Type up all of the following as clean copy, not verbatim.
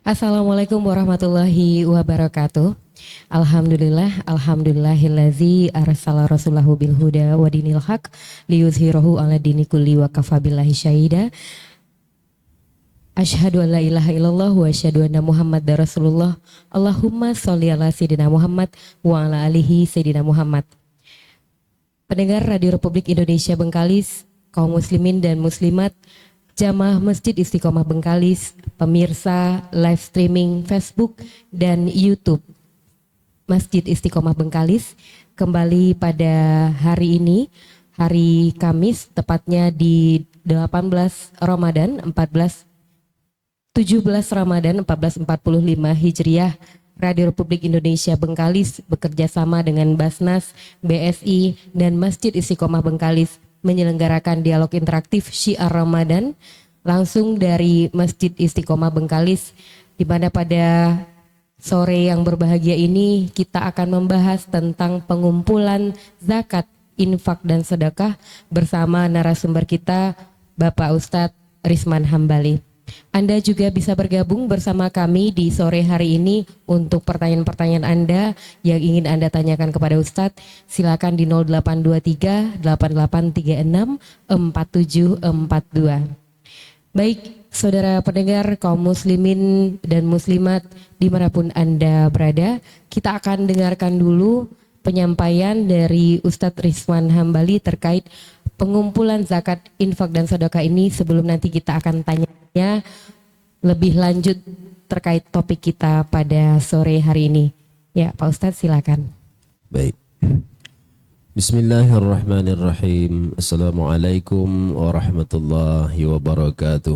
Assalamualaikum warahmatullahi wabarakatuh. Alhamdulillahillazi arsala rasulahu bil huda wa dinil haq liyuzhirahu ala dini kulli wa kafa billahi syahida. Asyhadu an la ilaha illallah wa asyhadu anna Muhammadar Rasulullah. Allahumma sholli ala sayyidina Muhammad wa ala alihi sayyidina Muhammad. Pendengar Radio Republik Indonesia Bengkalis, kaum muslimin dan muslimat, Jamaah Masjid Istiqomah Bengkalis, pemirsa live streaming Facebook dan YouTube Masjid Istiqomah Bengkalis, kembali pada hari ini, hari Kamis, tepatnya di 17 Ramadan 1445 Hijriah, Radio Republik Indonesia Bengkalis bekerja sama dengan Basnas, BSI, dan Masjid Istiqomah Bengkalis menyelenggarakan dialog interaktif Syiar Ramadan langsung dari Masjid Istiqomah Bengkalis, di mana pada sore yang berbahagia ini kita akan membahas tentang pengumpulan zakat, infak, dan sedekah bersama narasumber kita, Bapak Ustadz Risman Hambali. Anda juga bisa bergabung bersama kami di sore hari ini untuk pertanyaan-pertanyaan Anda yang ingin Anda tanyakan kepada Ustadz. Silakan di 0823 8836 4742. Baik, saudara pendengar, kaum muslimin dan muslimat dimanapun Anda berada, kita akan dengarkan dulu penyampaian dari Ustadz Risman Hambali terkait pengumpulan zakat, infak, dan sedekah ini, sebelum nanti kita akan tanya lebih lanjut terkait topik kita pada sore hari ini. Ya, Pak Ustadz, silakan. Baik. Bismillahirrahmanirrahim. Assalamualaikum warahmatullahi wabarakatuh.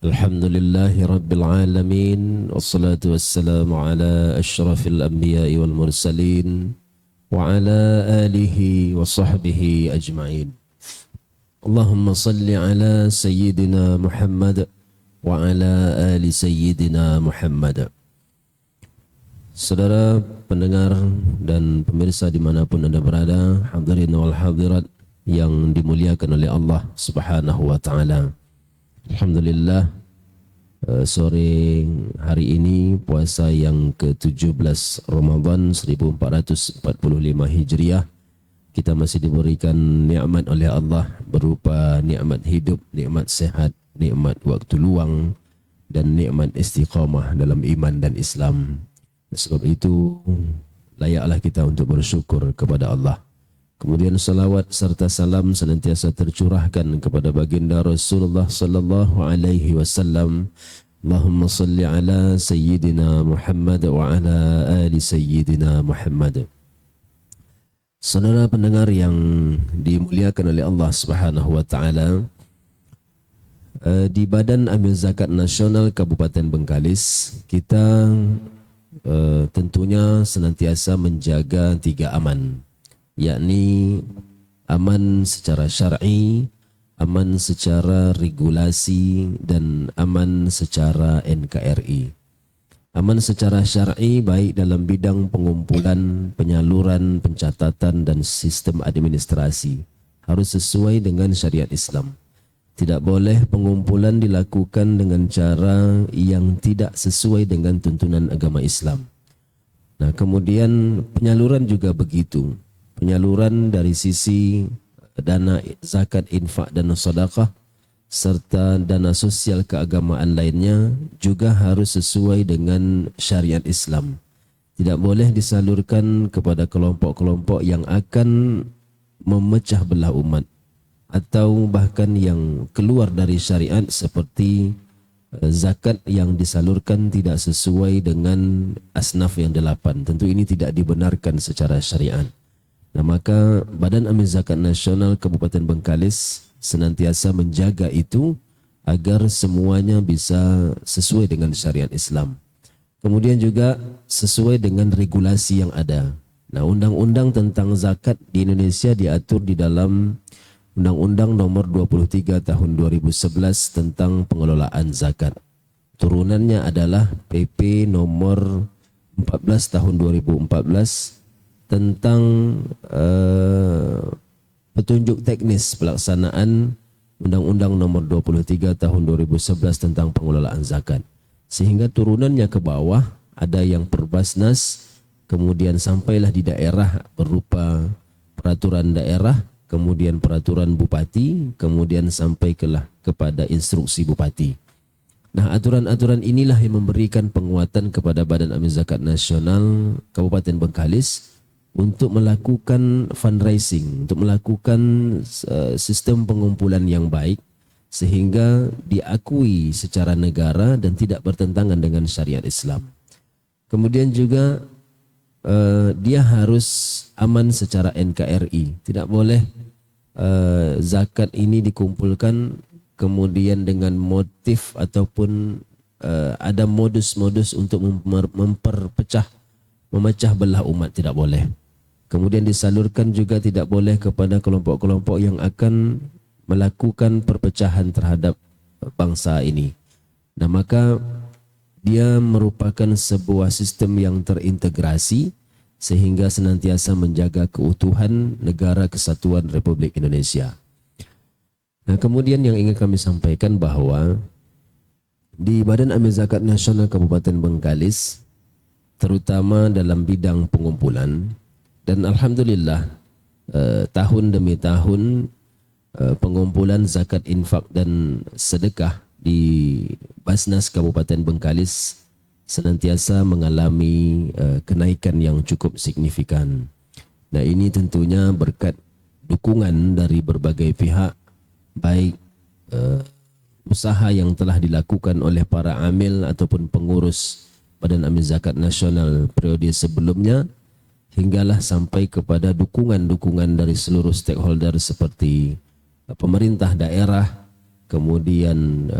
Alhamdulillahi rabbil alamin. Wassalatu wassalamu ala asyrafil anbiya'i wal mursalin wa ala alihi wa sahbihi ajma'in. Allahumma salli ala Sayyidina Muhammad wa ala ali Sayyidina Muhammad. Saudara pendengar dan pemirsa dimanapun Anda berada, hadirin wal hadirat yang dimuliakan oleh Allah Subhanahu wa ta'ala. Alhamdulillah, sore hari ini puasa yang ke-17 Ramadan 1445 Hijriah, kita masih diberikan nikmat oleh Allah berupa nikmat hidup, nikmat sehat, nikmat waktu luang, dan nikmat istiqamah dalam iman dan Islam. Sebab itu layaklah kita untuk bersyukur kepada Allah. Kemudian salawat serta salam senantiasa tercurahkan kepada baginda Rasulullah sallallahu alaihi wasallam. Allahumma salli ala Sayyidina Muhammad wa ala ali Sayyidina Muhammad. Saudara pendengar yang dimuliakan oleh Allah Subhanahu wa ta'ala, di Badan Amil Zakat Nasional Kabupaten Bengkalis, kita tentunya senantiasa menjaga 3 aman, yakni aman secara syar'i, aman secara regulasi, dan aman secara NKRI. Aman secara syar'i baik dalam bidang pengumpulan, penyaluran, pencatatan, dan sistem administrasi harus sesuai dengan syariat Islam. Tidak boleh pengumpulan dilakukan dengan cara yang tidak sesuai dengan tuntunan agama Islam. Nah, kemudian penyaluran juga begitu. Penyaluran dari sisi dana zakat, infak, dan sedekah serta dana sosial keagamaan lainnya juga harus sesuai dengan syariat Islam. Tidak boleh disalurkan kepada kelompok-kelompok yang akan memecah belah umat atau bahkan yang keluar dari syariat, seperti zakat yang disalurkan tidak sesuai dengan asnaf yang 8. Tentu ini tidak dibenarkan secara syariat. Nah, maka Badan Amil Zakat Nasional Kabupaten Bengkalis senantiasa menjaga itu agar semuanya bisa sesuai dengan syariat Islam. Kemudian juga sesuai dengan regulasi yang ada. Nah, undang-undang tentang zakat di Indonesia diatur di dalam Undang-Undang Nomor 23 Tahun 2011 tentang pengelolaan zakat. Turunannya adalah PP Nomor 14 Tahun 2014 tentang petunjuk teknis pelaksanaan Undang-Undang Nomor 23 Tahun 2011 tentang pengelolaan zakat. sehingga turunannya ke bawah ada yang per Basnas, kemudian sampailah di daerah berupa peraturan daerah, kemudian peraturan bupati, kemudian sampailah kepada instruksi bupati. Nah, aturan-aturan inilah yang memberikan penguatan kepada Badan Amil Zakat Nasional Kabupaten Bengkalis untuk melakukan fundraising, untuk melakukan sistem pengumpulan yang baik sehingga diakui secara negara dan tidak bertentangan dengan syariat Islam. Kemudian juga dia harus aman secara NKRI. Tidak boleh zakat ini dikumpulkan kemudian dengan motif ataupun ada modus-modus untuk memecah belah umat, tidak boleh. Kemudian disalurkan juga tidak boleh kepada kelompok-kelompok yang akan melakukan perpecahan terhadap bangsa ini. Nah, maka dia merupakan sebuah sistem yang terintegrasi sehingga senantiasa menjaga keutuhan Negara Kesatuan Republik Indonesia. Nah, kemudian yang ingin kami sampaikan bahwa di Badan Amil Zakat Nasional Kabupaten Bengkalis, terutama dalam bidang pengumpulan, dan alhamdulillah tahun demi tahun pengumpulan zakat infak dan sedekah di Basnas Kabupaten Bengkalis senantiasa mengalami kenaikan yang cukup signifikan. Nah, ini tentunya berkat dukungan dari berbagai pihak, baik usaha yang telah dilakukan oleh para amil ataupun pengurus Badan Amil Zakat Nasional periode sebelumnya, hinggalah sampai kepada dukungan-dukungan dari seluruh stakeholder seperti pemerintah daerah, kemudian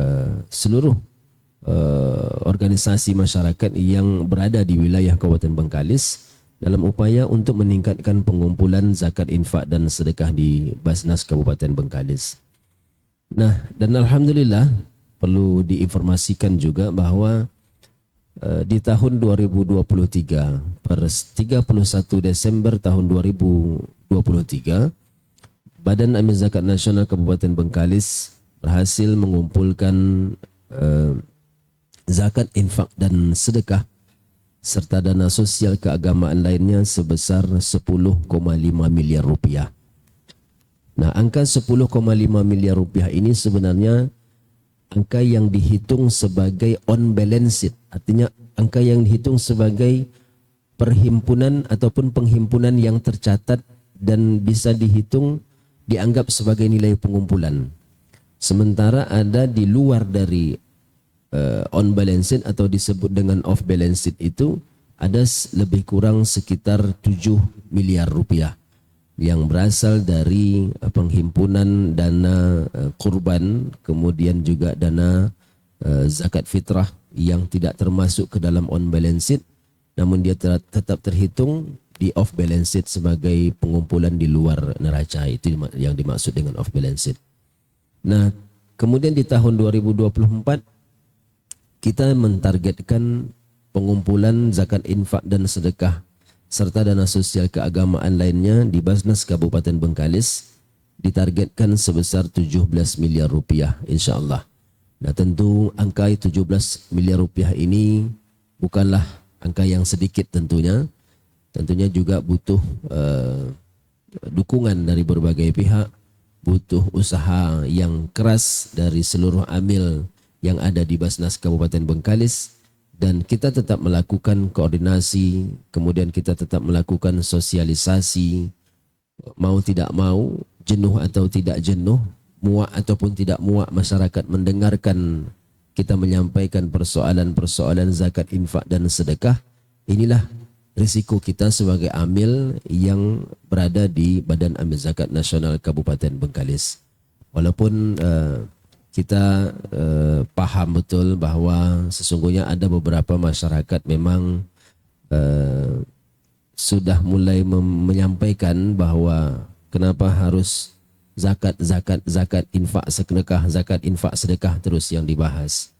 seluruh organisasi masyarakat yang berada di wilayah Kabupaten Bengkalis dalam upaya untuk meningkatkan pengumpulan zakat infak dan sedekah di Basnas Kabupaten Bengkalis. Nah, dan alhamdulillah perlu diinformasikan juga bahwa di tahun 2023 per 31 Desember tahun 2023 Badan Amil Zakat Nasional Kabupaten Bengkalis berhasil mengumpulkan zakat infak dan sedekah serta dana sosial keagamaan lainnya sebesar 10,5 miliar rupiah. Nah, angka 10,5 miliar rupiah ini sebenarnya angka yang dihitung sebagai on balance sheet. Artinya angka yang dihitung sebagai perhimpunan ataupun penghimpunan yang tercatat dan bisa dihitung dianggap sebagai nilai pengumpulan. Sementara ada di luar dari on balance sheet atau disebut dengan off balance sheet itu ada lebih kurang sekitar 7 miliar rupiah yang berasal dari penghimpunan dana kurban, kemudian juga dana zakat fitrah yang tidak termasuk ke dalam on balance sheet, namun dia tetap terhitung di off balance sheet sebagai pengumpulan di luar neraca. Itu yang dimaksud dengan off balance sheet. Nah, kemudian di tahun 2024 kita mentargetkan pengumpulan zakat infak dan sedekah serta dana sosial keagamaan lainnya di Basnas Kabupaten Bengkalis ditargetkan sebesar 17 miliar rupiah insyaAllah. Nah, tentu angka 17 miliar rupiah ini bukanlah angka yang sedikit tentunya. Tentunya juga butuh dukungan dari berbagai pihak, butuh usaha yang keras dari seluruh amil yang ada di Basnas Kabupaten Bengkalis. Dan kita tetap melakukan koordinasi, kemudian kita tetap melakukan sosialisasi, mau tidak mau, jenuh atau tidak jenuh, muak ataupun tidak muak masyarakat mendengarkan kita menyampaikan persoalan-persoalan zakat infak dan sedekah. Inilah risiko kita sebagai amil yang berada di Badan Amil Zakat Nasional Kabupaten Bengkalis. Walaupun kita paham betul bahwa sesungguhnya ada beberapa masyarakat memang sudah mulai menyampaikan bahwa kenapa harus zakat infak sedekah terus yang dibahas.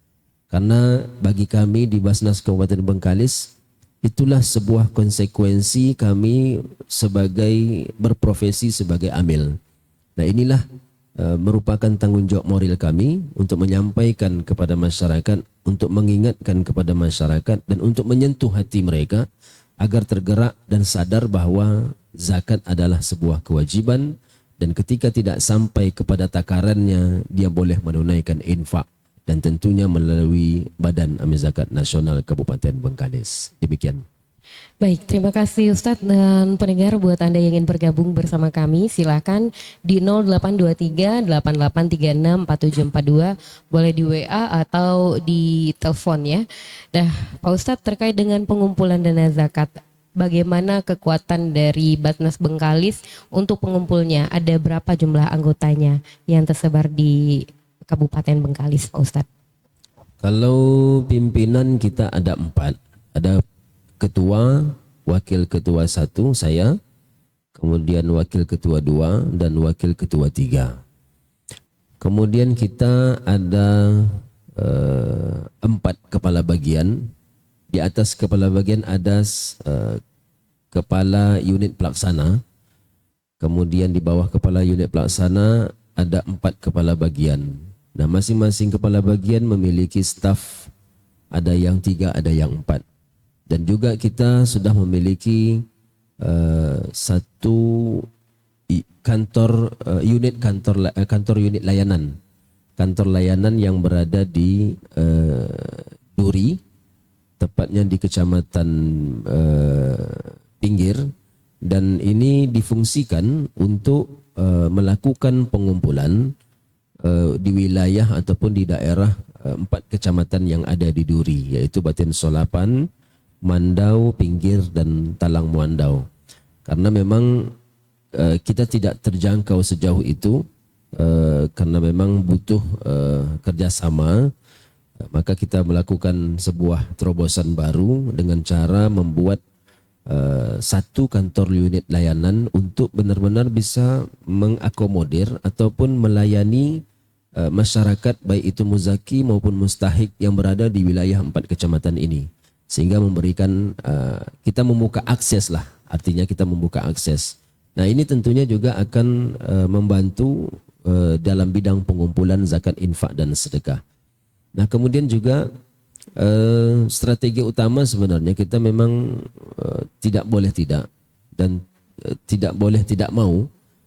Karena bagi kami di Basnas Kabupaten Bengkalis itulah sebuah konsekuensi kami sebagai berprofesi sebagai amil. Nah, inilah merupakan tanggungjawab moral kami untuk menyampaikan kepada masyarakat, untuk mengingatkan kepada masyarakat dan untuk menyentuh hati mereka agar tergerak dan sadar bahawa zakat adalah sebuah kewajiban dan ketika tidak sampai kepada takarannya dia boleh menunaikan infak dan tentunya melalui Badan Amil Zakat Nasional Kabupaten Bengkalis. Demikian. Baik, terima kasih Ustadz dan pendengar. Buat Anda yang ingin bergabung bersama kami, silakan di 0823 8836 4742, boleh di WA atau di telepon ya. Nah, Pak Ustadz, terkait dengan pengumpulan dana zakat, bagaimana kekuatan dari Basnas Bengkalis untuk pengumpulnya? Ada berapa jumlah anggotanya yang tersebar di Kabupaten Bengkalis, Pak Ustadz? Kalau pimpinan kita ada 4, ada ketua, wakil ketua 1 saya, kemudian wakil ketua 2 dan wakil ketua 3. Kemudian kita ada 4 kepala bagian. Di atas kepala bagian ada kepala unit pelaksana. Kemudian di bawah kepala unit pelaksana ada 4 kepala bagian. Nah, masing-masing kepala bagian memiliki staf, ada yang 3, ada yang 4. Dan juga kita sudah memiliki satu kantor unit layanan. Kantor layanan yang berada di Duri, tepatnya di Kecamatan Pinggir, dan ini difungsikan untuk melakukan pengumpulan di wilayah ataupun di daerah 4 kecamatan yang ada di Duri, yaitu Batin Solapan, Mandau, Pinggir dan Talang Muandau. Karena memang kita tidak terjangkau sejauh itu karena memang butuh kerjasama, maka kita melakukan sebuah terobosan baru dengan cara membuat satu kantor unit layanan untuk benar-benar bisa mengakomodir ataupun melayani masyarakat baik itu muzaki maupun mustahik yang berada di wilayah 4 kecamatan ini. Sehingga memberikan kita membuka akses lah, artinya kita membuka akses. Nah, ini tentunya juga akan membantu dalam bidang pengumpulan zakat infak dan sedekah. Nah, kemudian juga strategi utama sebenarnya kita memang tidak boleh tidak dan tidak boleh tidak mau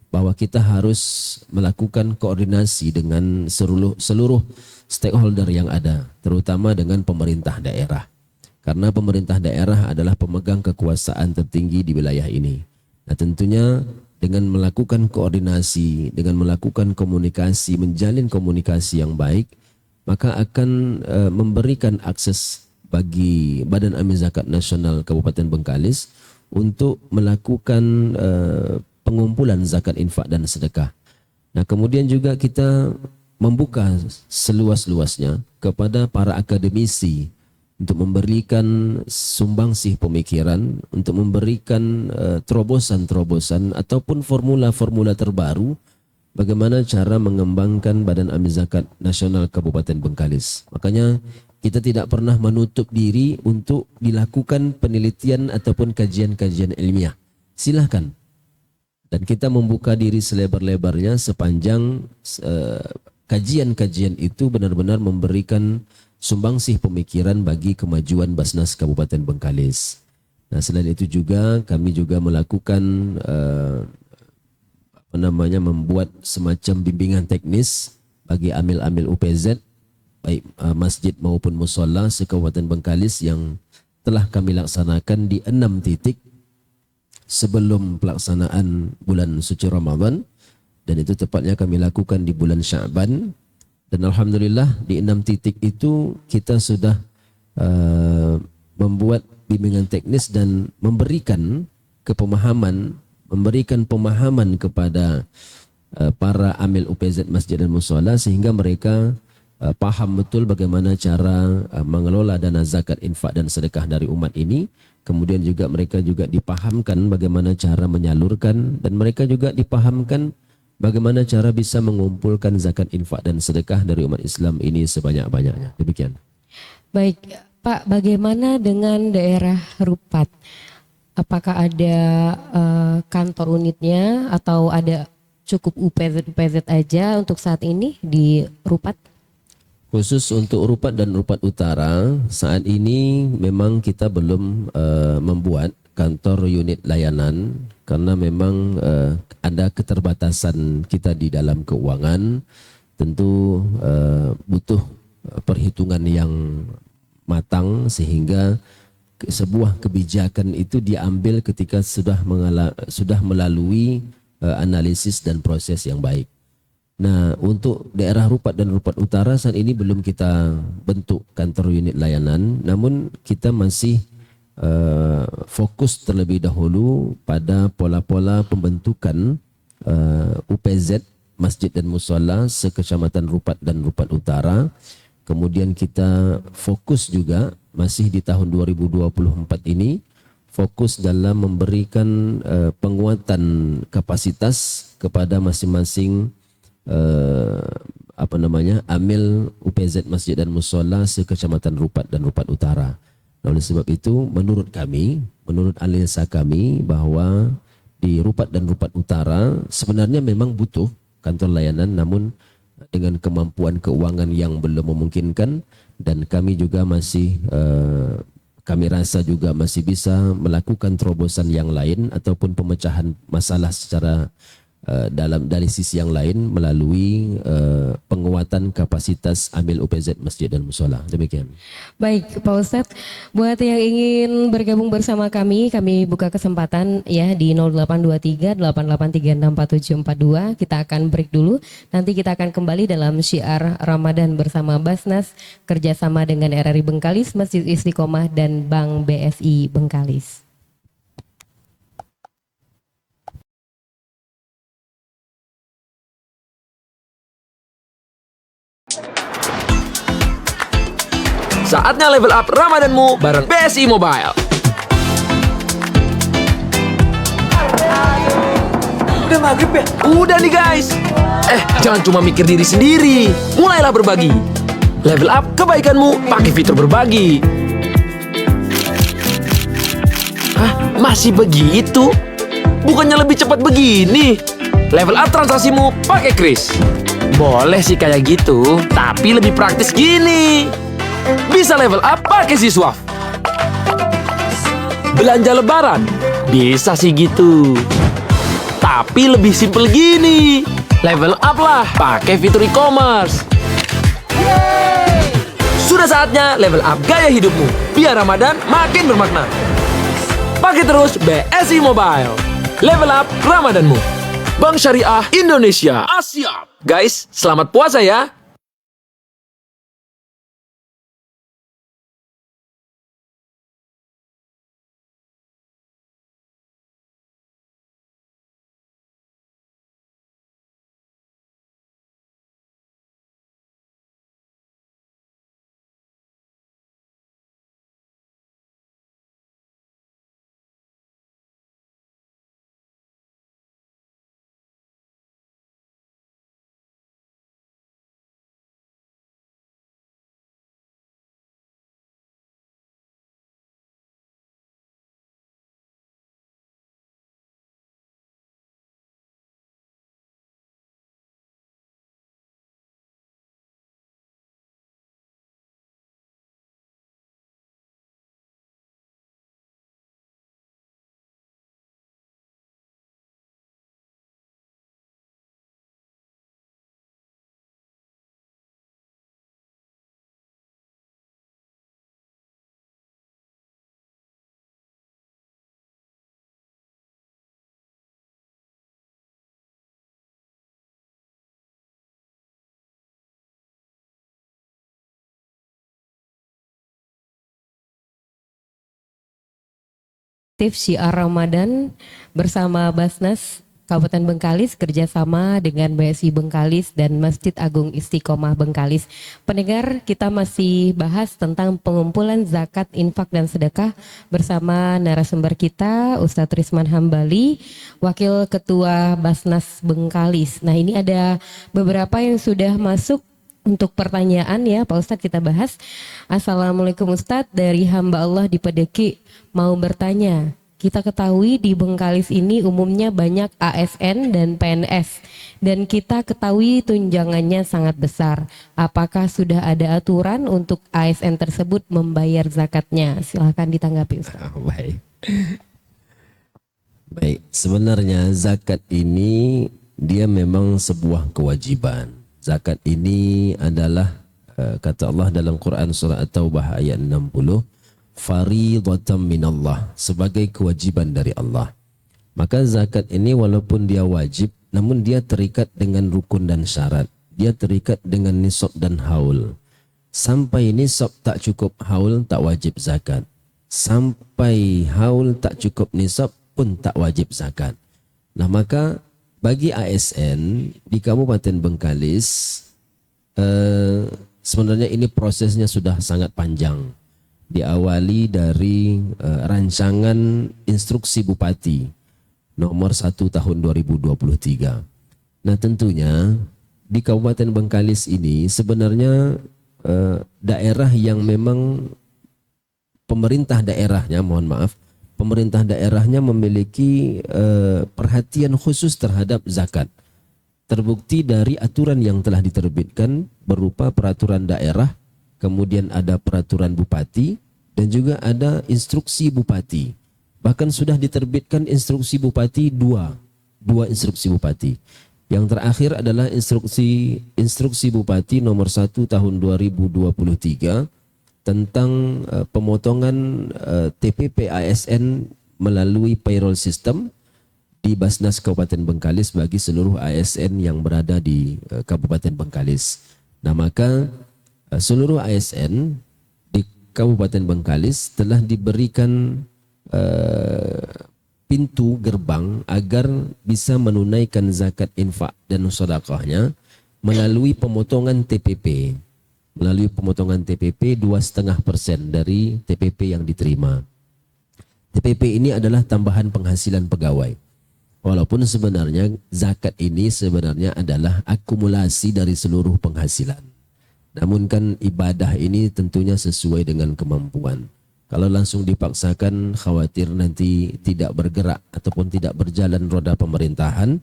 bahwa kita harus melakukan koordinasi dengan seluruh stakeholder yang ada, terutama dengan pemerintah daerah. Karena pemerintah daerah adalah pemegang kekuasaan tertinggi di wilayah ini. Nah, tentunya dengan melakukan koordinasi, dengan melakukan komunikasi, menjalin komunikasi yang baik, maka akan memberikan akses bagi Badan Amil Zakat Nasional Kabupaten Bengkalis untuk melakukan pengumpulan zakat infak dan sedekah. Nah, kemudian juga kita membuka seluas-luasnya kepada para akademisi untuk memberikan sumbangsih pemikiran, untuk memberikan terobosan-terobosan ataupun formula-formula terbaru bagaimana cara mengembangkan Badan Amil Zakat Nasional Kabupaten Bengkalis. Makanya kita tidak pernah menutup diri untuk dilakukan penelitian ataupun kajian-kajian ilmiah. Silahkan. Dan kita membuka diri selebar-lebarnya sepanjang kajian-kajian itu benar-benar memberikan sumbangsih pemikiran bagi kemajuan Basnas Kabupaten Bengkalis. Nah, selain itu juga kami juga melakukan membuat semacam bimbingan teknis bagi amil-amil UPZ baik masjid maupun mushola se-Kabupaten Bengkalis yang telah kami laksanakan di 6 titik sebelum pelaksanaan bulan suci Ramadan, dan itu tepatnya kami lakukan di bulan Sya'ban. Dan alhamdulillah di 6 titik itu kita sudah membuat bimbingan teknis dan memberikan pemahaman kepada para amil UPZ masjid dan mushola sehingga mereka paham betul bagaimana cara mengelola dana zakat infak dan sedekah dari umat ini. Kemudian juga mereka juga dipahamkan bagaimana cara menyalurkan, dan mereka juga dipahamkan bagaimana cara bisa mengumpulkan zakat infak dan sedekah dari umat Islam ini sebanyak-banyaknya. Demikian. Baik, Pak, bagaimana dengan daerah Rupat? Apakah ada kantor unitnya atau ada cukup UPZ aja untuk saat ini di Rupat? Khusus untuk Rupat dan Rupat Utara, saat ini memang kita belum membuat kantor unit layanan karena memang ada keterbatasan kita di dalam keuangan. Tentu butuh perhitungan yang matang sehingga sebuah kebijakan itu diambil ketika sudah melalui analisis dan proses yang baik. Nah, untuk daerah Rupat dan Rupat Utara saat ini belum kita bentuk kantor unit layanan, namun kita masih fokus terlebih dahulu pada pola-pola pembentukan UPZ Masjid dan Mushola sekecamatan Rupat dan Rupat Utara. Kemudian kita fokus juga masih di tahun 2024 ini fokus dalam memberikan penguatan kapasitas kepada masing-masing amil UPZ Masjid dan Mushola sekecamatan Rupat dan Rupat Utara. Nah, oleh sebab itu menurut analisa kami bahwa di Rupat dan Rupat Utara sebenarnya memang butuh kantor layanan, namun dengan kemampuan keuangan yang belum memungkinkan, dan kami juga masih kami rasa juga masih bisa melakukan terobosan yang lain ataupun pemecahan masalah secara dari sisi yang lain melalui penguatan kapasitas amil UPZ Masjid dan Mushola. Demikian. Baik Pak Ustadz, buat yang ingin bergabung bersama kami buka kesempatan ya di 0823 88364742. Kita akan break dulu, nanti kita akan kembali dalam syiar Ramadan bersama Basnas kerjasama dengan RRI Bengkalis, Masjid Istiqomah dan Bank BSI Bengkalis. Saatnya level up Ramadanmu bareng BSI Mobile. Udah maghrib ya? Udah nih guys. Jangan cuma mikir diri sendiri. Mulailah berbagi. Level up kebaikanmu pakai fitur berbagi. Hah? Masih begitu? Bukannya lebih cepat begini? Level up transaksimu pakai Kris. Boleh sih kayak gitu, tapi lebih praktis gini. Bisa level up pakai Siswaf. Belanja lebaran bisa sih gitu, tapi lebih simple gini. Level up lah pakai fitur e-commerce. Sudah saatnya level up gaya hidupmu biar Ramadan makin bermakna. Pakai terus BSI Mobile. Level up Ramadanmu. Bank Syariah Indonesia Asia. Guys, selamat puasa ya. Syiar Ramadan bersama Basnas Kabupaten Bengkalis kerjasama dengan BSI Bengkalis dan Masjid Agung Istiqomah Bengkalis. Pendengar, kita masih bahas tentang pengumpulan zakat, infak dan sedekah bersama narasumber kita Ustadz Risman Hambali, Wakil Ketua Basnas Bengkalis. Nah, ini ada beberapa yang sudah masuk untuk pertanyaan ya Pak Ustadz, kita bahas. Assalamualaikum Ustadz, dari hamba Allah di Pedeki mau bertanya, Kita ketahui di Bengkalis ini umumnya banyak ASN dan PNS, dan kita ketahui tunjangannya sangat besar. Apakah sudah ada aturan untuk ASN tersebut membayar zakatnya? Silahkan ditanggapi, Ustaz. Baik. Baik, sebenarnya zakat ini dia memang sebuah kewajiban. Zakat ini adalah kata Allah dalam Quran surah At-Taubah ayat 60, faridatan minallah, sebagai kewajiban dari Allah. Maka zakat ini walaupun dia wajib, namun dia terikat dengan rukun dan syarat. Dia terikat dengan nisab dan haul. Sampai nisab tak cukup haul, tak wajib zakat. Sampai haul tak cukup nisab pun tak wajib zakat. Nah, maka bagi ASN di Kabupaten Bengkalis, sebenarnya ini prosesnya sudah sangat panjang. Diawali dari rancangan instruksi Bupati nomor 1 tahun 2023. Nah, tentunya di Kabupaten Bengkalis ini sebenarnya daerah yang memang pemerintah daerahnya, pemerintah daerahnya memiliki perhatian khusus terhadap zakat. Terbukti dari aturan yang telah diterbitkan berupa peraturan daerah, kemudian ada peraturan bupati, dan juga ada instruksi bupati. Bahkan sudah diterbitkan instruksi bupati dua instruksi bupati. Yang terakhir adalah instruksi bupati nomor 1 tahun 2023 tentang pemotongan TPP ASN melalui payroll system di Basnas Kabupaten Bengkalis bagi seluruh ASN yang berada di Kabupaten Bengkalis. Nah, maka seluruh ASN di Kabupaten Bengkalis telah diberikan pintu gerbang agar bisa menunaikan zakat infak dan sedekahnya melalui pemotongan TPP. Melalui pemotongan TPP 2,5% dari TPP yang diterima. TPP ini adalah tambahan penghasilan pegawai. Walaupun sebenarnya zakat ini sebenarnya adalah akumulasi dari seluruh penghasilan. Namun kan ibadah ini tentunya sesuai dengan kemampuan. Kalau langsung dipaksakan khawatir nanti tidak bergerak ataupun tidak berjalan roda pemerintahan,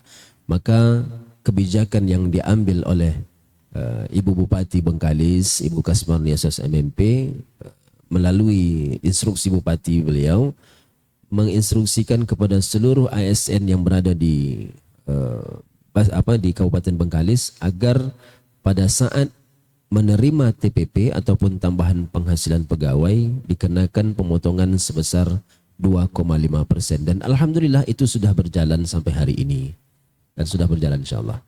maka kebijakan yang diambil oleh Ibu Bupati Bengkalis, Ibu Kasmarniasos MMP melalui instruksi Bupati beliau menginstruksikan kepada seluruh ASN yang berada di di Kabupaten Bengkalis agar pada saat menerima TPP ataupun tambahan penghasilan pegawai dikenakan pemotongan sebesar 2,5%, dan alhamdulillah itu sudah berjalan sampai hari ini dan sudah berjalan insyaallah.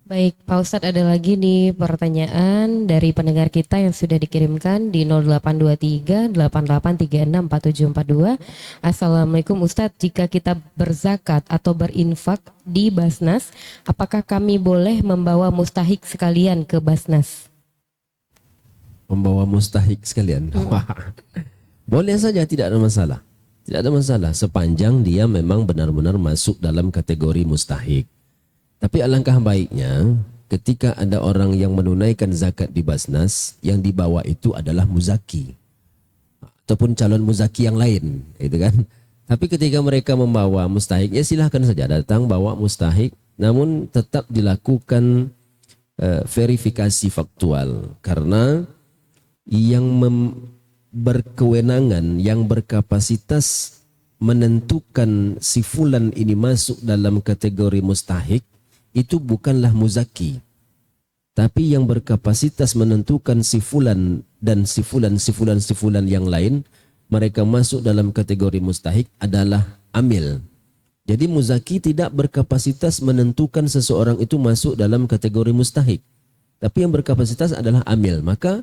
Baik, Pak Ustadz, ada lagi nih pertanyaan dari pendengar kita yang sudah dikirimkan di 0823 8836 4742. Assalamualaikum Ustadz, jika kita berzakat atau berinfak di Basnas, apakah kami boleh membawa mustahik sekalian ke Basnas? Membawa mustahik sekalian? Boleh saja, tidak ada masalah. Tidak ada masalah sepanjang dia memang benar-benar masuk dalam kategori mustahik. Tapi alangkah baiknya ketika ada orang yang menunaikan zakat di Basnas, yang dibawa itu adalah muzaki ataupun calon muzaki yang lain, gitu kan. Tapi ketika mereka membawa mustahik, ya silahkan saja datang bawa mustahik, namun tetap dilakukan verifikasi faktual, karena yang berkewenangan, yang berkapasitas menentukan si fulan ini masuk dalam kategori mustahik itu bukanlah muzaki, tapi yang berkapasitas menentukan si fulan dan si fulan yang lain mereka masuk dalam kategori mustahik adalah amil. Jadi muzaki tidak berkapasitas menentukan seseorang itu masuk dalam kategori mustahik, tapi yang berkapasitas adalah amil. Maka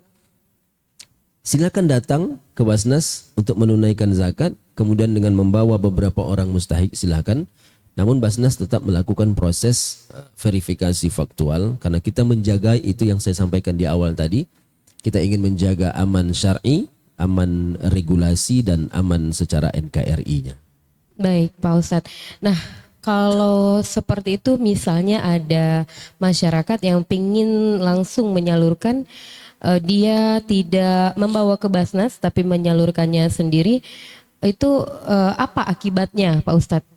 silakan datang ke Basnas untuk menunaikan zakat, kemudian dengan membawa beberapa orang mustahik silakan. Namun Basnas tetap melakukan proses verifikasi faktual, karena kita menjaga itu yang saya sampaikan di awal tadi. Kita ingin menjaga aman syar'i, aman regulasi, dan aman secara NKRI-nya. Baik, Pak Ustadz. Nah, kalau seperti itu misalnya ada masyarakat yang ingin langsung menyalurkan, dia tidak membawa ke Basnas tapi menyalurkannya sendiri, itu apa akibatnya Pak Ustadz?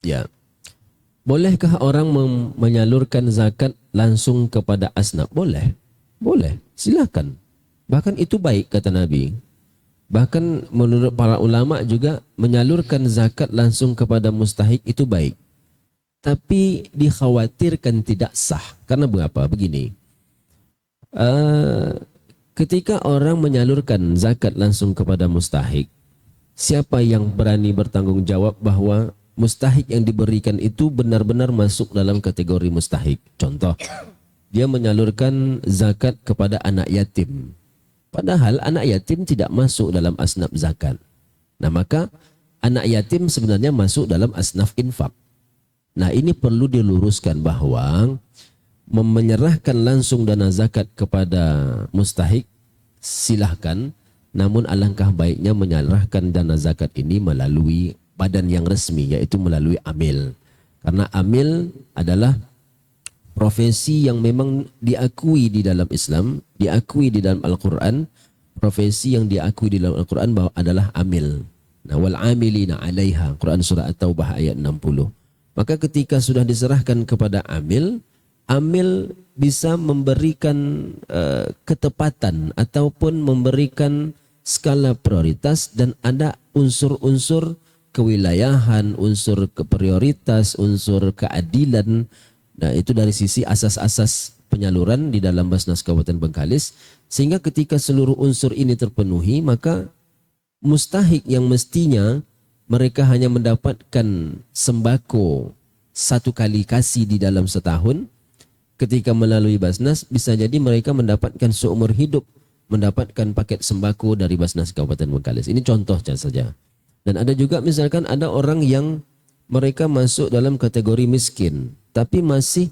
Ya. Bolehkah orang menyalurkan zakat langsung kepada asnaf? Boleh. Boleh. Silakan. Bahkan itu baik kata Nabi. Bahkan menurut para ulama juga menyalurkan zakat langsung kepada mustahik itu baik. Tapi dikhawatirkan tidak sah. Karena mengapa? Begini. Ketika orang menyalurkan zakat langsung kepada mustahik, siapa yang berani bertanggung jawab bahwa mustahik yang diberikan itu benar-benar masuk dalam kategori mustahik? Contoh, dia menyalurkan zakat kepada anak yatim. Padahal anak yatim tidak masuk dalam asnaf zakat. Nah maka anak yatim sebenarnya masuk dalam asnaf infak. Nah ini perlu diluruskan bahwa menyerahkan langsung dana zakat kepada mustahik silahkan, namun alangkah baiknya menyerahkan dana zakat ini melalui badan yang resmi, yaitu melalui amil. Karena amil adalah profesi yang memang diakui di dalam Islam, diakui di dalam Al-Quran, profesi yang diakui di dalam Al-Quran bahwa adalah amil. Nah, wal amilina 'alaiha, Quran surah At-Taubah ayat 60. Maka ketika sudah diserahkan kepada amil, amil bisa memberikan ketepatan ataupun memberikan skala prioritas, dan ada unsur-unsur kewilayahan, unsur keprioritas, unsur keadilan. Nah itu dari sisi asas-asas penyaluran di dalam Basnas Kabupaten Bengkalis, sehingga ketika seluruh unsur ini terpenuhi, maka mustahik yang mestinya mereka hanya mendapatkan sembako satu kali kasih di dalam setahun, ketika melalui Basnas bisa jadi mereka mendapatkan seumur hidup mendapatkan paket sembako dari Basnas Kabupaten Bengkalis. Ini contoh saja. Dan ada juga misalkan ada orang yang mereka masuk dalam kategori miskin, tapi masih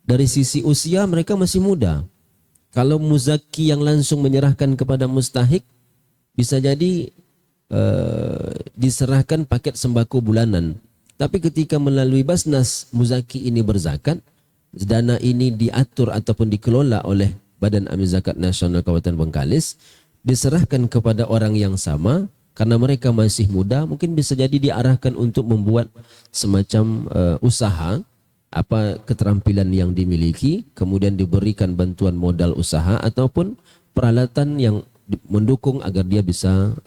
dari sisi usia mereka masih muda. Kalau muzaki yang langsung menyerahkan kepada mustahik, bisa jadi diserahkan paket sembako bulanan. Tapi ketika melalui Basnas muzaki ini berzakat, dana ini diatur ataupun dikelola oleh Badan Amil Zakat Nasional Kabupaten Bengkalis, diserahkan kepada orang yang sama. Karena mereka masih muda, mungkin bisa jadi diarahkan untuk membuat semacam usaha, apa keterampilan yang dimiliki, kemudian diberikan bantuan modal usaha ataupun peralatan yang mendukung agar dia bisa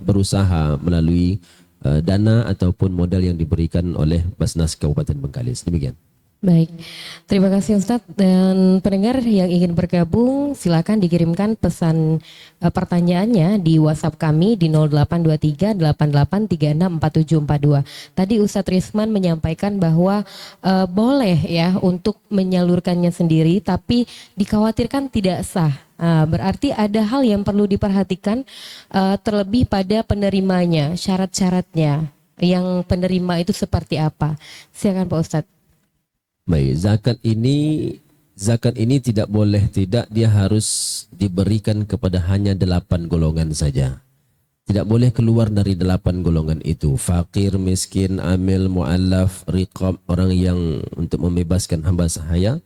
berusaha melalui dana ataupun modal yang diberikan oleh Basnas Kabupaten Bengkalis. Demikian. Baik, terima kasih Ustadz. Dan pendengar yang ingin bergabung silakan dikirimkan pesan pertanyaannya di WhatsApp kami di 0823 8836 4742. Tadi Ustadz Risman menyampaikan bahwa boleh ya untuk menyalurkannya sendiri, tapi dikhawatirkan tidak sah. Berarti ada hal yang perlu diperhatikan, terlebih pada penerimanya, syarat-syaratnya. Yang penerima itu seperti apa? Silakan Pak Ustadz. Baik, zakat ini tidak boleh tidak, dia harus diberikan kepada hanya 8 golongan saja. Tidak boleh keluar dari 8 golongan itu. Fakir, miskin, amil, mu'allaf, riqab, orang yang untuk membebaskan hamba sahaya.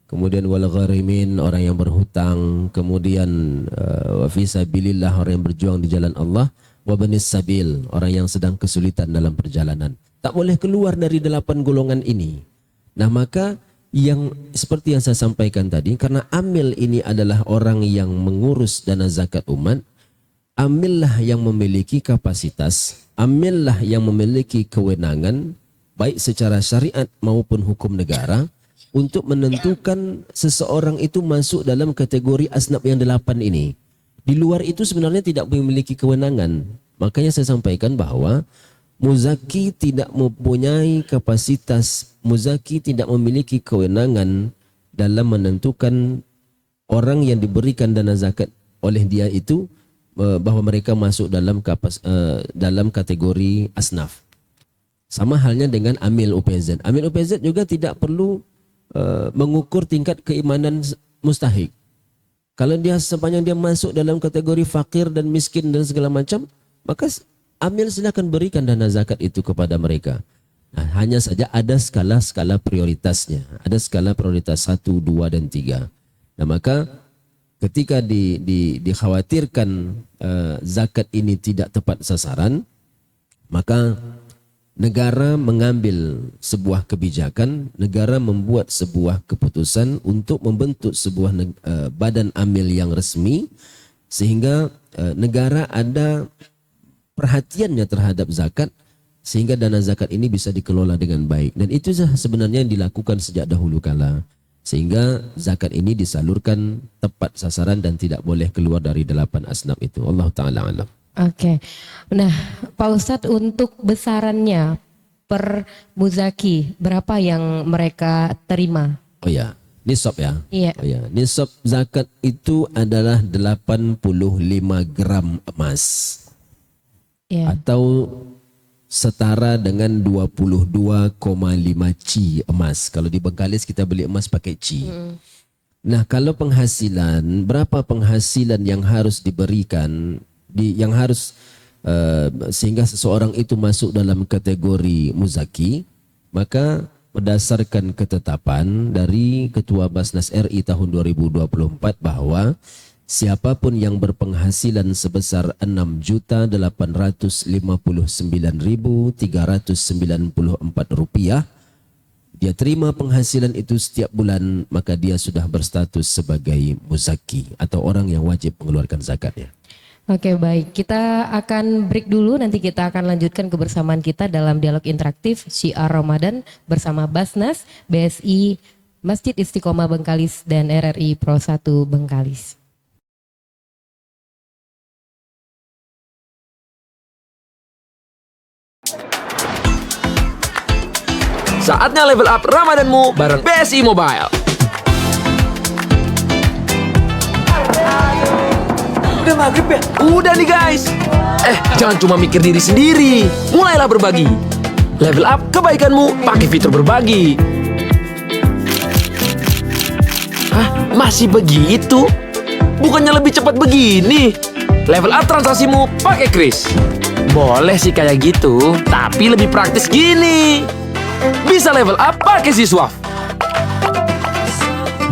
Kemudian wal gharimin, orang yang berhutang. Kemudian wa fi sabilillah, orang yang berjuang di jalan Allah. Wa banis sabil, orang yang sedang kesulitan dalam perjalanan. Tak boleh keluar dari 8 golongan ini. Nah maka yang seperti yang saya sampaikan tadi, karena amil ini adalah orang yang mengurus dana zakat umat, amillah yang memiliki kapasitas, amillah yang memiliki kewenangan, baik secara syariat maupun hukum negara, untuk menentukan seseorang itu masuk dalam kategori asnaf yang 8 ini. Di luar itu sebenarnya tidak memiliki kewenangan. Makanya saya sampaikan bahwa muzaki tidak mempunyai kapasitas, muzaki tidak memiliki kewenangan dalam menentukan orang yang diberikan dana zakat oleh dia itu bahwa mereka masuk dalam kategori asnaf. Sama halnya dengan amil UPZ. Amil UPZ juga tidak perlu mengukur tingkat keimanan mustahik. Kalau dia sepanjang dia masuk dalam kategori fakir dan miskin dan segala macam, maka amil silakan berikan dana zakat itu kepada mereka. Nah, hanya saja ada skala-skala prioritasnya. Ada skala prioritas 1, 2, dan 3. Nah, maka ketika dikhawatirkan zakat ini tidak tepat sasaran, maka negara mengambil sebuah kebijakan, negara membuat sebuah keputusan untuk membentuk sebuah badan amil yang resmi, sehingga negara ada perhatiannya terhadap zakat, sehingga dana zakat ini bisa dikelola dengan baik. Dan itu sebenarnya yang dilakukan sejak dahulu kala, sehingga zakat ini disalurkan tepat sasaran dan tidak boleh keluar dari 8 asnaf itu. Allah Ta'ala alam. Oke. Nah, Pak Ustadz, untuk besarannya per muzaki berapa yang mereka terima? Oh ya, nisab ya. Iya. Oh ya, nisab zakat itu adalah 85 gram emas. Iya. Atau setara dengan 22,5 ci emas. Kalau di Bengkalis kita beli emas pakai ci. Nah, kalau penghasilan, berapa penghasilan yang harus diberikan, yang harus sehingga seseorang itu masuk dalam kategori muzaki, maka berdasarkan ketetapan dari Ketua Basnas RI tahun 2024 bahwa siapapun yang berpenghasilan sebesar 6.859.394 rupiah, dia terima penghasilan itu setiap bulan, maka dia sudah berstatus sebagai muzaki atau orang yang wajib mengeluarkan zakatnya. Oke, baik. Kita akan break dulu, nanti kita akan lanjutkan kebersamaan kita dalam dialog interaktif Syiar Ramadan bersama Basnas, BSI, Masjid Istiqomah Bengkalis, dan RRI Pro 1 Bengkalis. Saatnya level up Ramadanmu bareng BSI Mobile. Udah maghrib ya? Udah nih guys. Jangan cuma mikir diri sendiri. Mulailah berbagi. Level up kebaikanmu pakai fitur berbagi. Hah? Masih begitu? Bukannya lebih cepat begini? Level up transaksimu pakai Kris. Boleh sih kayak gitu, tapi lebih praktis gini. Bisa level up pakai Siswaf.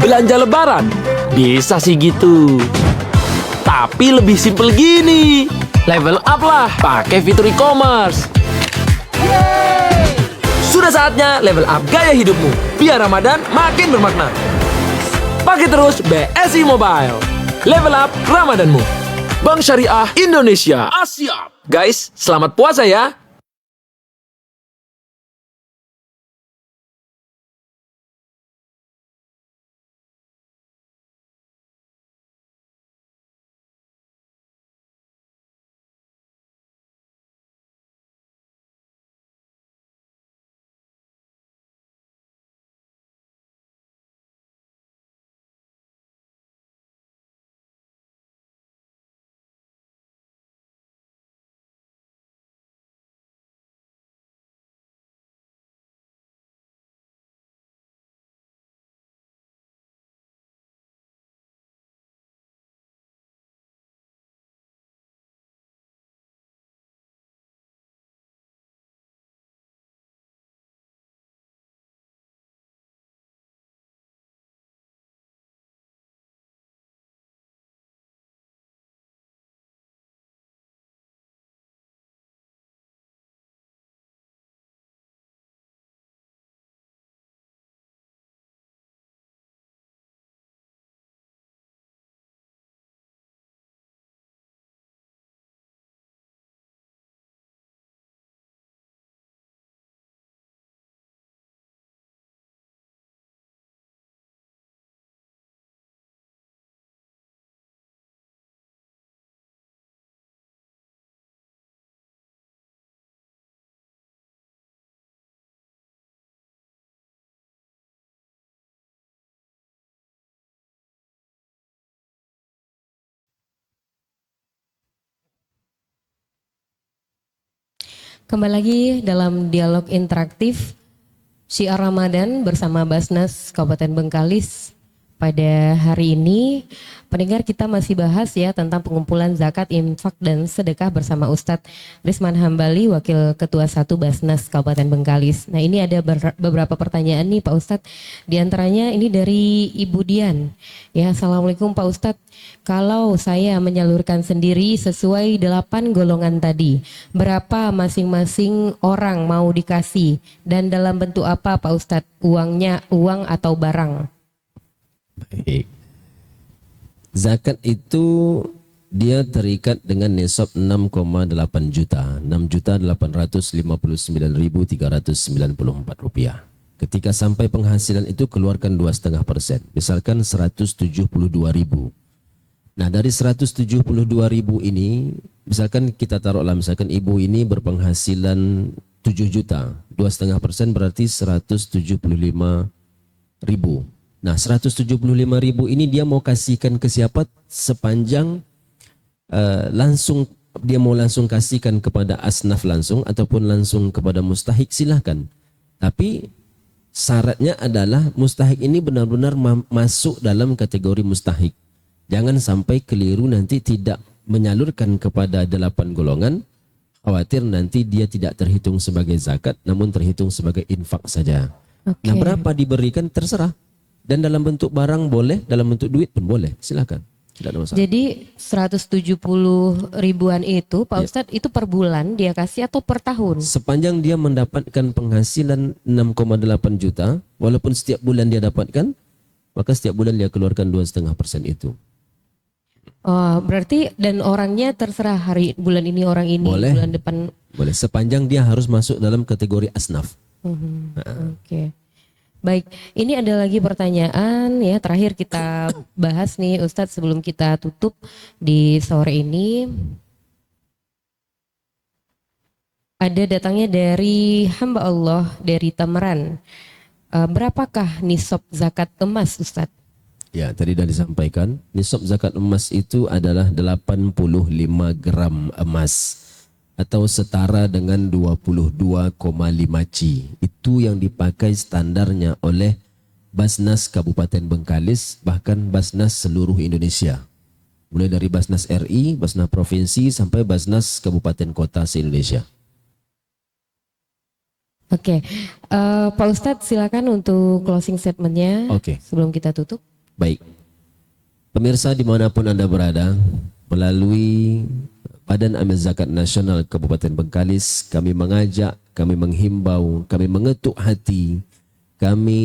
Belanja lebaran? Bisa sih gitu. Tapi lebih simple gini. Level up lah pakai fitur e-commerce. Sudah saatnya level up gaya hidupmu, biar Ramadan makin bermakna. Pakai terus BSI Mobile. Level up Ramadanmu. Bank Syariah Indonesia. Asyap. Guys, selamat puasa ya. Kembali lagi dalam dialog interaktif Syiar Ramadan bersama Basnas Kabupaten Bengkalis, pada hari ini pendengar kita masih bahas ya tentang pengumpulan zakat, infak dan sedekah bersama Ustadz Risman Hambali, Wakil Ketua 1 Basnas Kabupaten Bengkalis. Nah ini ada beberapa pertanyaan nih Pak Ustadz. Di antaranya ini dari Ibu Dian. Ya, Assalamualaikum Pak Ustadz. Kalau saya menyalurkan sendiri sesuai 8 golongan tadi, berapa masing-masing orang mau dikasih dan dalam bentuk apa Pak Ustadz? Uangnya uang atau barang? Baik. Zakat itu dia terikat dengan nisab 6,8 juta, 6.859.394 rupiah. Ketika sampai penghasilan itu keluarkan 2,5%, misalkan 172.000. Nah dari 172.000 ini, misalkan kita taruhlah misalkan ibu ini berpenghasilan 7 juta, 2,5% berarti 175.000. Nah 175.000 ini dia mau kasihkan ke siapa sepanjang langsung dia mau langsung kasihkan kepada asnaf langsung ataupun langsung kepada mustahik silahkan. Tapi syaratnya adalah mustahik ini benar-benar masuk dalam kategori mustahik. Jangan sampai keliru nanti tidak menyalurkan kepada 8 golongan, khawatir nanti dia tidak terhitung sebagai zakat namun terhitung sebagai infak saja. Okay. Nah berapa diberikan terserah. Dan dalam bentuk barang boleh, dalam bentuk duit pun boleh, silakan. Tidak ada masalah. Jadi 170 ribuan itu Pak Ustadz itu per bulan dia kasih atau per tahun? Sepanjang dia mendapatkan penghasilan 6,8 juta, walaupun setiap bulan dia dapatkan, maka setiap bulan dia keluarkan 2,5% itu. Oh, berarti dan orangnya terserah hari bulan ini orang ini, Boleh. bulan depan. Boleh, sepanjang dia harus masuk dalam kategori asnaf. Oke. Baik, ini ada lagi pertanyaan ya terakhir kita bahas nih Ustadz sebelum kita tutup di sore ini. Ada datangnya dari hamba Allah dari Tameran. Berapakah nisab zakat emas Ustadz? Ya, tadi sudah disampaikan, nisab zakat emas itu adalah 85 gram emas atau setara dengan 22,5 ci. Itu yang dipakai standarnya oleh Basnas Kabupaten Bengkalis, bahkan Basnas seluruh Indonesia. Mulai dari Basnas RI, Basnas Provinsi, sampai Basnas Kabupaten Kota se-Indonesia. Oke, Pak Ustadz silakan untuk closing statementnya sebelum kita tutup. Baik, pemirsa dimanapun Anda berada, melalui Badan Amil Zakat Nasional Kabupaten Bengkalis, kami mengajak, kami menghimbau, kami mengetuk hati, kami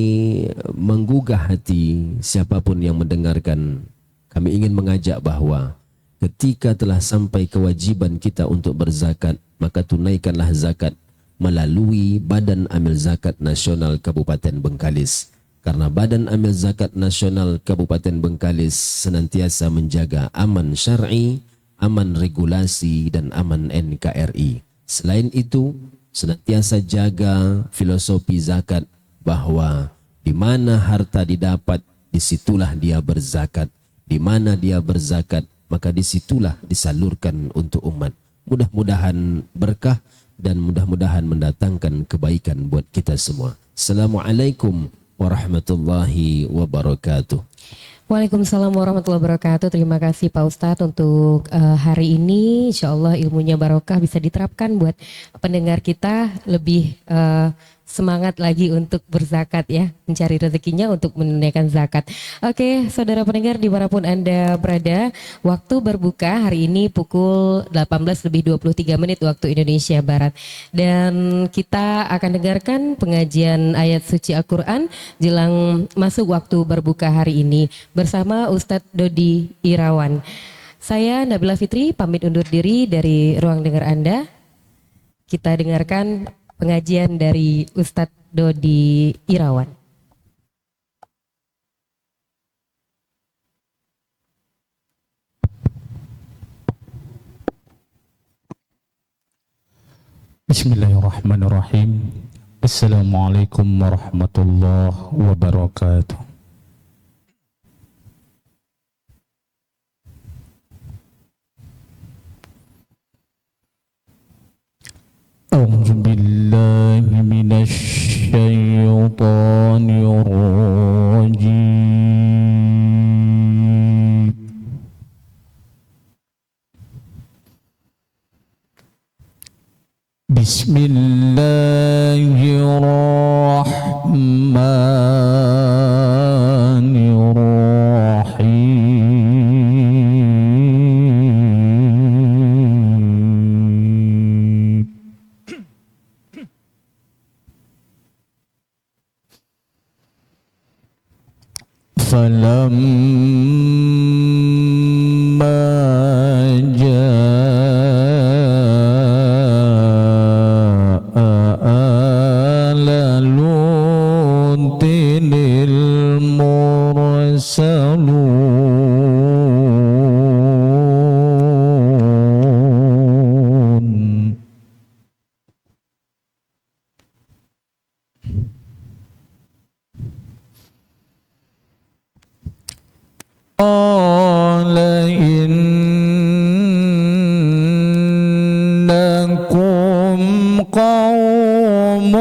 menggugah hati siapapun yang mendengarkan. Kami ingin mengajak bahwa ketika telah sampai kewajiban kita untuk berzakat, maka tunaikanlah zakat melalui Badan Amil Zakat Nasional Kabupaten Bengkalis. Karena Badan Amil Zakat Nasional Kabupaten Bengkalis senantiasa menjaga aman syar'i, aman regulasi dan aman NKRI. Selain itu, senantiasa jaga filosofi zakat bahwa di mana harta didapat, disitulah dia berzakat. Di mana dia berzakat, maka disitulah disalurkan untuk umat. Mudah-mudahan berkah dan mudah-mudahan mendatangkan kebaikan buat kita semua. Assalamualaikum warahmatullahi wabarakatuh. Waalaikumsalam warahmatullahi wabarakatuh. Terima kasih Pak Ustadz untuk hari ini. Insya Allah ilmunya barokah bisa diterapkan buat pendengar kita lebih semangat lagi untuk berzakat ya, mencari rezekinya untuk menunaikan zakat. Oke, saudara pendengar dimanapun Anda berada, waktu berbuka hari ini pukul 18:23 waktu Indonesia Barat. Dan kita akan dengarkan pengajian ayat suci Al-Quran jelang masuk waktu berbuka hari ini bersama Ustadz Dodi Irawan. Saya Nabila Fitri pamit undur diri dari ruang dengar Anda. Kita dengarkan pengajian dari Ustadz Dodi Irawan. Bismillahirrahmanirrahim. Assalamualaikum warahmatullahi wabarakatuh. أعوذ بالله من الشيطان الرجيم Bismillahirrahmanirrahim. فلما جاء آل لوط المرسلون قال إنكم قوم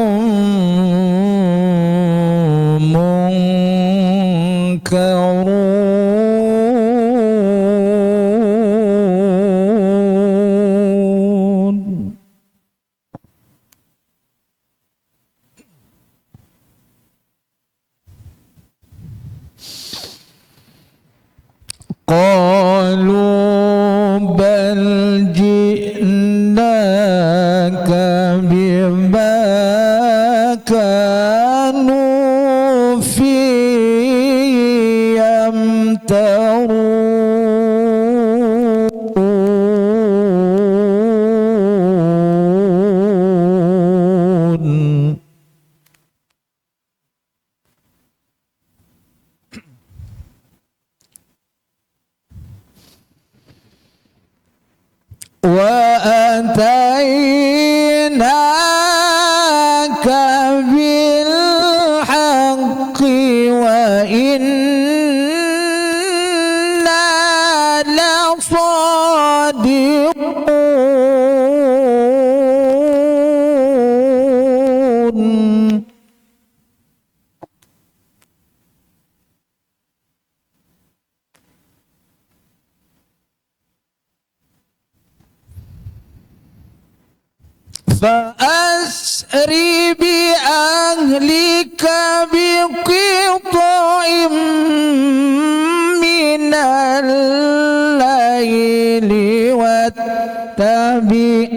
منكرون قالوا بل جئناك بما كانوا فيه يمترون وأتيناك بالحق وإنا لصادقون فأسر بأهلك بقطع من الليل واتبع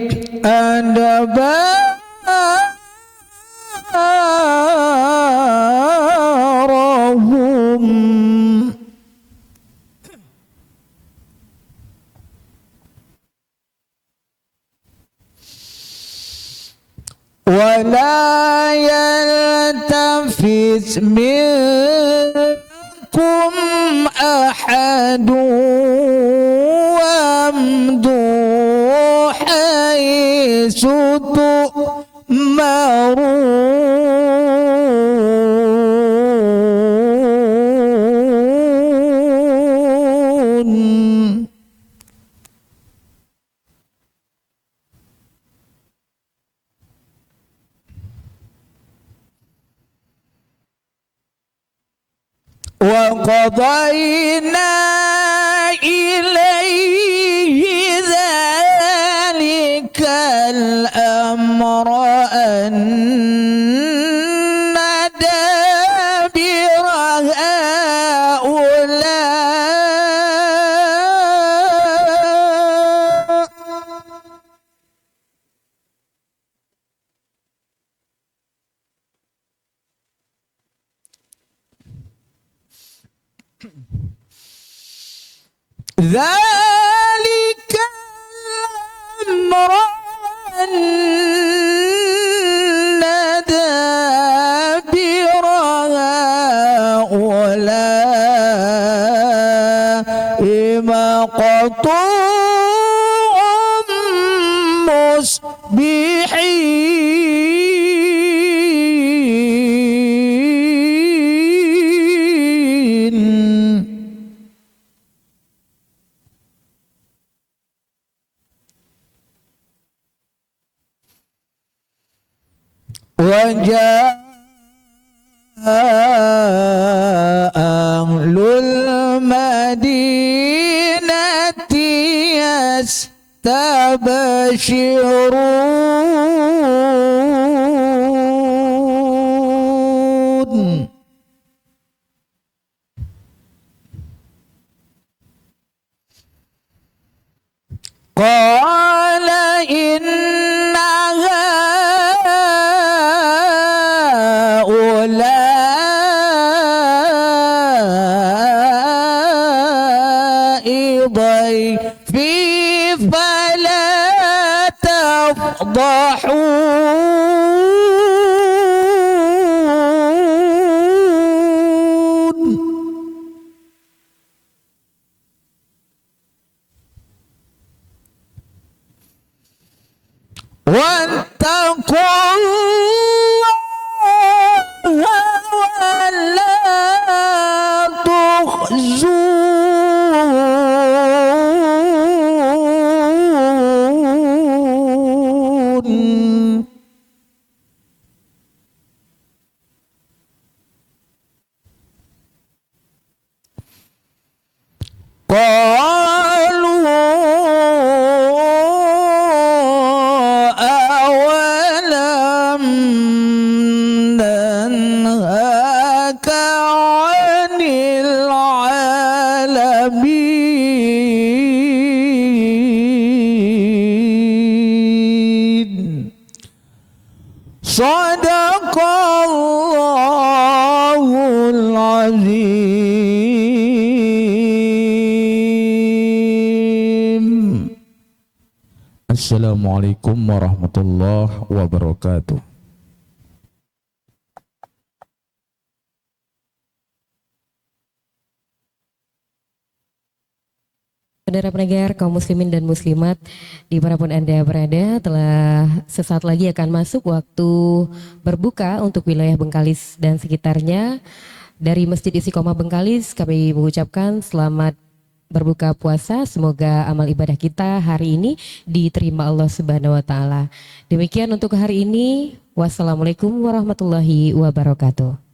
أدبارهم ولا يلتفت منكم أحد وامضوا حيث تؤمرون وقضينا إليه ذلك الأمر أن دابر هؤلاء ذلك الأمر أن دابر هؤلاء مقطوع مصبحين وجاء أهل المدينة يستبشرون قال إن هؤلاء ضيفي فلا تفضحون واتقوا الله ولا تخزون قالوا أولم ننهك عن العالمين صدق الله العظيم. Assalamualaikum warahmatullahi wabarakatuh. Saudara pendengar kaum muslimin dan muslimat dimanapun Anda berada, telah sesaat lagi akan masuk waktu berbuka untuk wilayah Bengkalis dan sekitarnya. Dari Masjid Istiqomah Bengkalis kami mengucapkan selamat berbuka puasa, semoga amal ibadah kita hari ini diterima Allah Subhanahu wa taala. Demikian untuk hari ini. Wassalamualaikum warahmatullahi wabarakatuh.